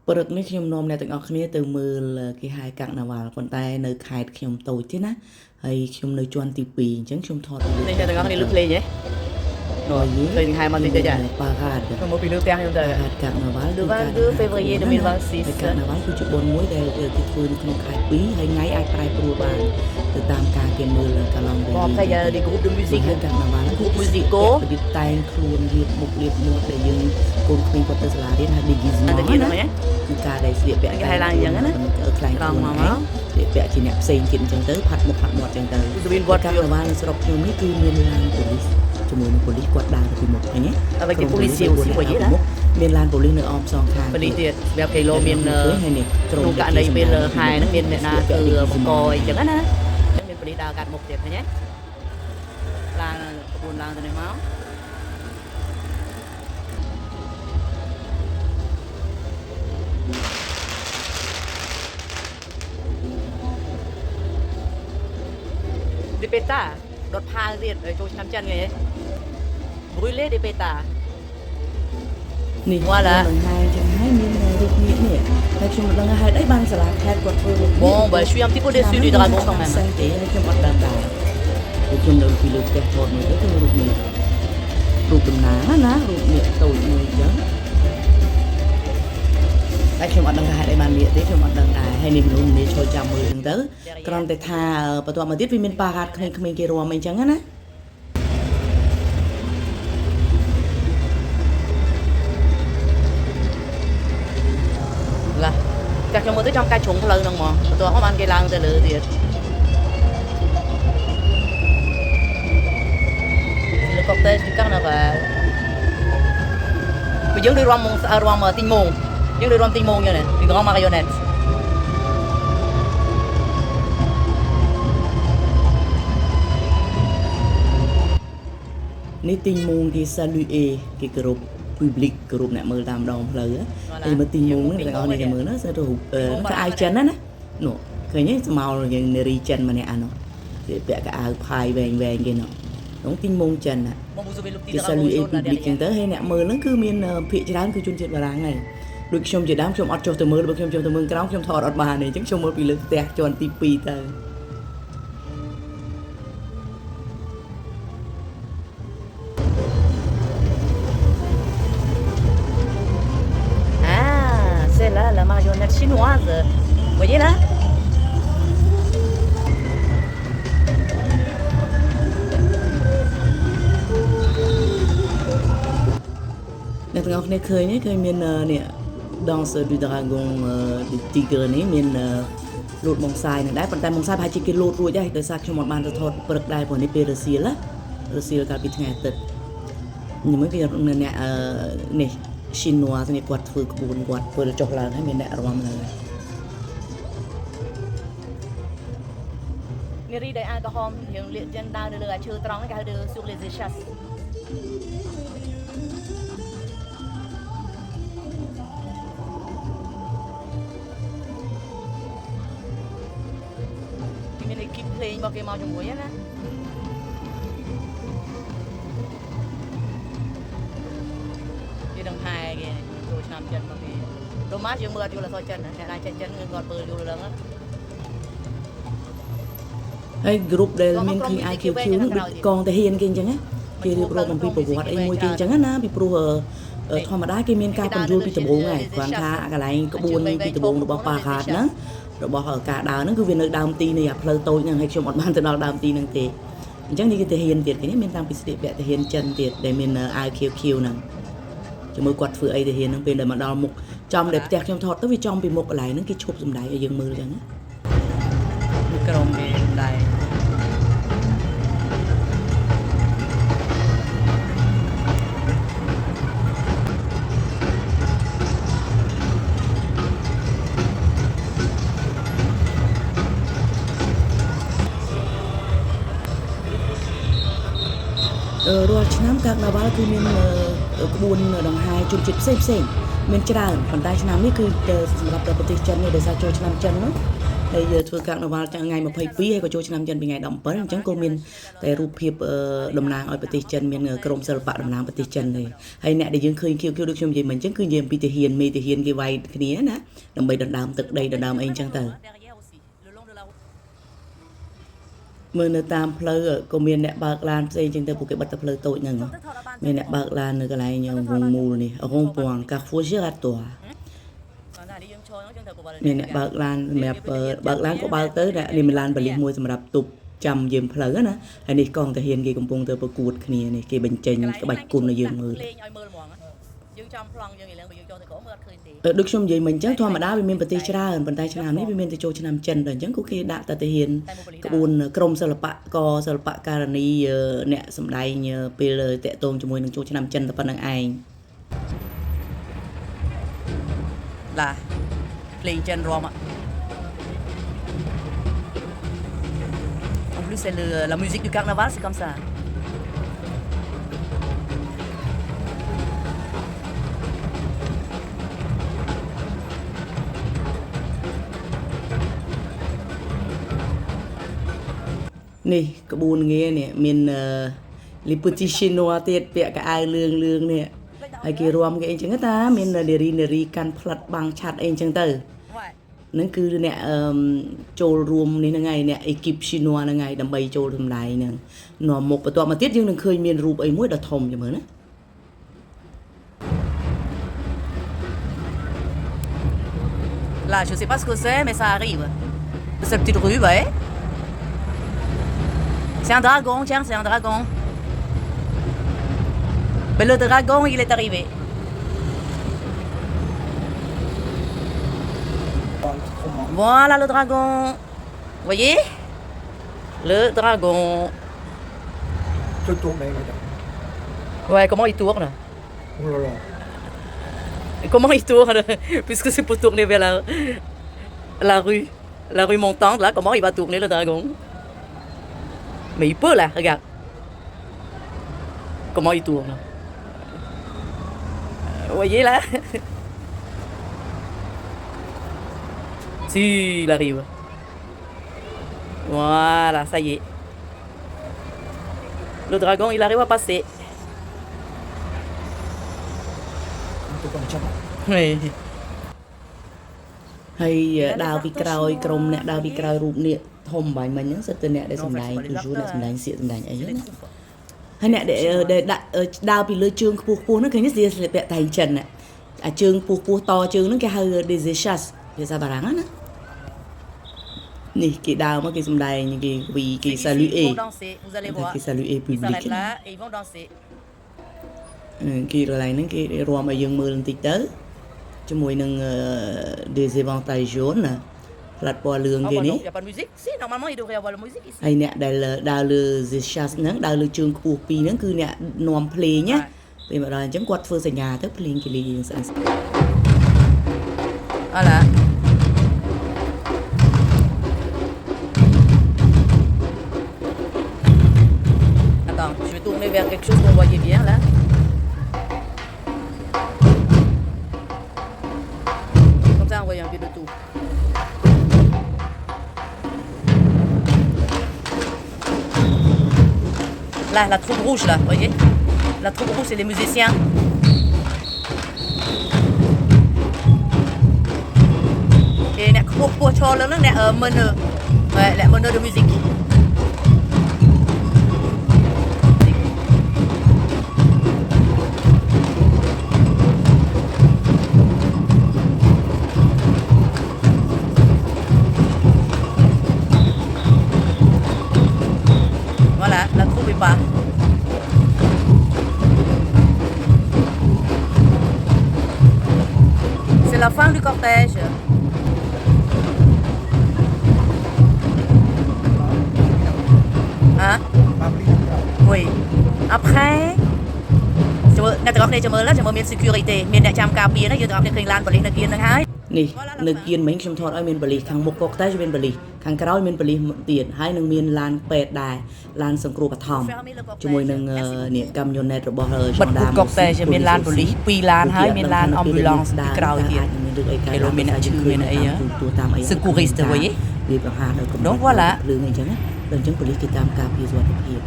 ព្រឹកនេះខ្ញុំនាំអ្នកទាំងអស់គ្នាទៅមើលគេហៅកាក់ណាវ៉ាល់ប៉ុន្តែនៅខេត្តខ្ញុំតូចទេណាហើយខ្ញុំនៅជាន់ទី2អញ្ចឹងខ្ញុំថតវីដេអូនេះអ្នកទាំងអស់គ្នាលឺភ្លេងហ៎ឃើញហៅមកតិចតិចប៉ារ៉ាតខ្ញុំមកពីលើផ្ទះខ្ញុំទៅកាក់ណាវ៉ាល់គឺfévrier 2026កាក់ណាវ៉ាល់គឺជាបុណ្យមួយដែលគេធ្វើនៅក្នុងខែ2ហើយថ្ងៃអាចប្រែប្រួលបានទៅតាមការគេមើលកាឡង់បង il y a des groupes de musique កាក់ណាវ៉ាល់ groupes musicaux របៀបតែងខ្លួនរៀបមុខរៀបមាត់ដែលយើងកូនក្មេងគាត់ទៅសាលារៀនហើយ déguisement ណាគឺការដែលស្លៀកពាក់គេហៅឡើងអញ្ចឹងណាខ្លាំងខ្លួនមកស្លៀកពាក់ជាអ្នកផ្សេងទៀតអញ្ចឹងទៅផាត់មុខផាត់មាត់អញ្ចឹងទៅគឺមានវត្តកាក់ណាវ៉ាល់នៅស្រុកខ្ញុំនេះគឺមានឡានប៉ូលីសជាមួយនឹងប៉ូលីសគាត់ដើរពីមុខឃើញទេ avec des policiers aussi voyez là មានឡានប៉ូលីសនៅអមសងខាងប៉ូលីសទៀតសម្រាប់គេលោមានក្នុងករណីពេលហែហ្នឹងមានអ្នកណាគឺបង្កអីចឹងណាមានប៉ូលីសដើរកាត់មុខទៀតឃើញទេឡើងក្បួនឡើងទៅនេះមក đi peta đột pháទៀតចូលឆ្នាំចិនគេ brûler des pétards នេះ voilà បង្ហាញចឹងហើយមានរូបនេះនេះតែខ្ញុំមិនដឹងហេតុអីបានសាលាខេត្តគាត់ធ្វើរូប bon bah je suis un petit peu déçu du dragon quand même ទេខ្ញុំអត់ដឹងដែរខ្ញុំនៅពីលើផ្ទះថតមួយទៅគឺរូបនេះរូបតំណាងណារូបនេះតូចមួយចឹងតែខ្ញុំអត់ដឹងថាហេតុអីបាននេះទេខ្ញុំអត់ដឹងដែរហើយនេះមនុស្សម្នាឈរចាំមើលចឹងទៅគ្រាន់តែថាបន្ទាប់មកទៀតវាមានប៉ារ៉ាតក្មេងៗគេរួមអីចឹងណាឡាតែខ្ញុំមើលទៅចំកាច់ជ្រុងផ្លូវហ្នឹងហ្មងបន្ទាប់មកបានគេឡើងទៅលើទៀតle cortège du carnaval ពេលយើងដូចរាំទីងមងយើងដូចរាំទីងមងចឹងណា une grande marionnette នេះទីងមងគេ saluer គេគោរព public គោរពអ្នកមើលតាមដងផ្លូវហើយមើលទីងមងនេះទាំងអស់នេះគេមើលណាសិតរូបកៅអៅចិនណានោះឃើញទេស្មោលយើងនារីចិនម្នាក់អានោះគេពាក់កៅអៅផាយវែងវែងគេនោះនោះទីងមងចិនណាគេ saluer public ចឹងទៅហើយអ្នកមើលហ្នឹងគឺមានភាគច្រើនគឺជនជាតិបារាំងហើយដូចខ្ញុំជាដើមខ្ញុំអត់ចុះទៅមើលបើខ្ញុំចុះទៅមើលក្រោមខ្ញុំថតអត់បានទេអញ្ចឹងខ្ញុំមើលពីលើផ្ទះជាន់ទី2ទៅlà la marionnette chinoise. Voyez là? អ្នកទាំងអស់គ្នាឃើញទេឃើញមាននេះ Danse du Dragon du Tigre នេះមានលូតម៉ងសាយនឹងដែរប៉ុន្តែម៉ងសាយប្រហែលជាគេលូតរួចហើយដោយសារខ្ញុំអត់បានទៅថតព្រឹកដែរព្រោះនេះពេលរសៀលកាលពីថ្ងៃអាទិត្យខ្ញុំមើលគេអ្នកនេះ Chinois នេះគាត់ធ្វើក្បួនគាត់ធ្វើចុះឡើងហើយមានអ្នករាំឡើងនារីដែលអាល់កុហុលយើងលាកចិនដើរនៅលើអាឈើត្រង់គេហៅទៅ sur les échasses មានអេគីបភ្លេងរបស់គេមកជាមួយណាដង្ហែគេចូលឆ្នាំចិនមកគេដូម៉ាយើងមើលអត់យល់អក្សរចិនអ្នកណាចេះចិនគឺគាត់មើលយល់ឡើងហើយ group ដែលមានឃើញ IQQ នោះដូចកងទាហានគេអញ្ចឹងណាគេរៀបរាប់អំពីប្រវត្តិអីមួយគេអញ្ចឹងណាពីព្រោះធម្មតាគេមានការបញ្យល់ពីដំបូងហើយគ្រាន់ថាកន្លែងក្បួនពីដំបូងរបស់ប៉ារ៉ាតហ្នឹងរបស់ការដើរហ្នឹងគឺវានៅដើមទីនៃផ្លូវតូចហ្នឹងហើយខ្ញុំអត់បានទៅដល់ដើមទីហ្នឹងទេអញ្ចឹងនេះគឺទាហានទៀតគេនេះមានតាំងពីស្លៀកពាក់ទាហានចិនទៀតដែលមាន IQQ ហ្នឹងមើលគាត់ធ្វើអីទៅហ៊ានហ្នឹងពេលដែលមកដល់មុខចំដែលផ្ទះខ្ញុំថតទៅវាចំពីមុខកន្លែងហ្នឹងគេឈប់សំដែងឲ្យយើងមើលអញ្ចឹងណាក្រុមគេដែររាល់ឆ្នាំកាកណាវ៉ាល់គឺមានក្បួនដង្ហែជនជាតិផ្សេងមានច្រើនប៉ុន្តែឆ្នាំនេះគឺសម្រាប់ប្រទេសចិននេះដោយសារចូលឆ្នាំចិននោះ ហើយធ្វើកាកនៅវ៉ាល់ថ្ងៃ22ហើយក៏ចូលឆ្នាំចិនពីថ្ងៃ17អញ្ចឹងក៏មានតែរូបភាពតំណាងឲ្យប្រទេសចិនមានក្រុមសិល្បៈតំណាងប្រទេសចិនទេហើយអ្នកដែលយើងឃើញខៀវៗដូចខ្ញុំនិយាយមិញអញ្ចឹងគឺនិយាយអំពីទាហានមេទាហានគេវាយគ្នាណាដើម្បីដណ្ដើមទឹកដីដណ្ដើមអីអញ្ចឹងទៅមើលនៅតាមផ្លូវក៏មានអ្នកបើកឡានផ្សេងអញ្ចឹងទៅពួកគេបិទតែផ្លូវតូចហ្នឹងមានអ្នកបើកឡាននៅកន្លែងវងមូលនេះរងពងកាហ្វូជារ៉ាត័រមានអ្នកបើកឡានសម្រាប់បើកឡានក៏បើកទៅនេះមានឡានបលិសមួយសម្រាប់ទប់ចាំយាមផ្លូវណាហើយនេះកងទាហានគេកំពុងទៅប្រកួតគ្នានេះគេបញ្ចេញក្បាច់គុណឲ្យយើងមើលយើងចាំប្លង់យើងឥឡូវបើយើងចូលទៅក៏មើលអត់ឃើញទេដូចខ្ញុំនិយាយមិញអញ្ចឹងធម្មតាវាមានប្រទេសច្រើនប៉ុន្តែឆ្នាំនេះវាមានទៅចូលឆ្នាំចិនដល់អញ្ចឹងក៏គេដាក់តទាហានក្បួនក្រមសិល្បៈក៏សិល្បៈការនីអ្នកសម្ដែងពេលតាក់ទងជាមួយនឹងចូលឆ្នាំចិនតែប៉ុណ្្នឹងឯងឡាភ្លេងចិនរំEn plus, c'est la musique du carnaval, c'est comme ça. នេះក្បួនងារនេះមានលីពូទីស៊ីណូទៀតពាក់កៅអៅលឿងនេះហើយគេរួមគេអីចឹងតាមាននារីកាន់ផ្លិតបាំងឆាត់អីចឹងទៅហ្នឹងគឺអ្នកចូលរួមនេះហ្នឹងហើយអ្នកអេគីបស៊ីណូហ្នឹងហើយដើម្បីចូលសម្ដែងហ្នឹងនាំមុខបន្ទាប់មកទៀតយើងនឹងឃើញមានរូបអីមួយដ៏ធំចាំមើលណាLà, je sais pas ce que c'est, mais ça arrive. Cette petite rue, ouais. C'est un dragon, tiens, c'est un dragon. Mais le dragon, il est arrivé. Voilà le dragon. Vous voyez? Le dragon. Je tourne, madame. Ouais, comment il tourne? Oh là là. Comment il tourne? Puisque c'est pour tourner vers la rue montante, là, comment il va tourner le dragon? Mais il peut là, regarde. Comment il tourne? Vous voyez là? Si, il arrive. Voilà, ça y est. Le dragon, il arrive à passer. Oui. ហើយដើរពីក្រោយក្រុមអ្នកដើរពីក្រោយរូបនេះធំបាញ់មិញហ្នឹងសិតតែអ្នកដែលសម្ដែងគឺយូរអ្នកសម្ដែងសៀកសម្ដែងអីហ្នឹងណាហើយអ្នកដែលដាក់ដើរពីលើជើងខ្ពស់ហ្នឹងឃើញស្លៀកពាក់តែងចិនអាជើងខ្ពស់តជើងហ្នឹងគេហៅ desechas ភាសាបារាំងណានេះគេដើរមកគេសម្ដែងគេ saluer គេ saluer public គេកន្លែងហ្នឹងគេរួមឲ្យយើងមើលបន្តិចទៅជាមួយនឹង des éventails jaunes ផ្លាត់ពណ៌លឿងគេនេះហើយអ្នកដែលដើរលើ Zechas ហ្នឹងដើរលើជើងខ្ពស់ពីរហ្នឹងគឺអ្នកនាំភ្លេងណាពេលមកដល់អញ្ចឹងគាត់ធ្វើសញ្ញាទៅភ្លេងគេលេងស្អាតVoilà Attends, je vais tourner vers quelque chose qu'on voyait bien là On voit un peu de tout. Là, la troupe rouge, là, vous voyez? La troupe rouge, c'est les musiciens. Et les groupes pour Charles, les meneurs. Ouais, les meneurs de musique. Pas. C'est la fin du cortège. Hein? Oui. Après,អ្នកទាំងអស់គ្នាចាំមើលចាំមើលមាន security មានអ្នកចាំការពារណាយើងទាំងអស់គ្នាឃើញឡានប៉ូលីសនៅគៀនហ្នឹងហើយនេះនៅគៀនមិញខ្ញុំថតឲ្យមានប៉ូលីសខាងមុខក៏តែមានប៉ូលីសខាងក្រោយមានប៉ូលីសទៀតហើយនឹងមានឡានពេទ្យដែរឡានសង្គ្រោះបឋមជាមួយនឹងនេះកាំយ៉ូណេតរបស់ចងដាមកុកតែមានឡានប៉ូលីស2ឡានហើយមានឡានអមប៊ូឡង់ពីក្រោយទៀតមានរឿងអីកើតមានអ្នកឈឺមានអីទូតាមអី secouriste vous voyez វាបង្ហាញដល់កម្រិត Donc voilà ភ្លើងអីចឹងណាដល់អញ្ចឹងប៉ូលីសគេតាមការពារសុវត្ថិភាព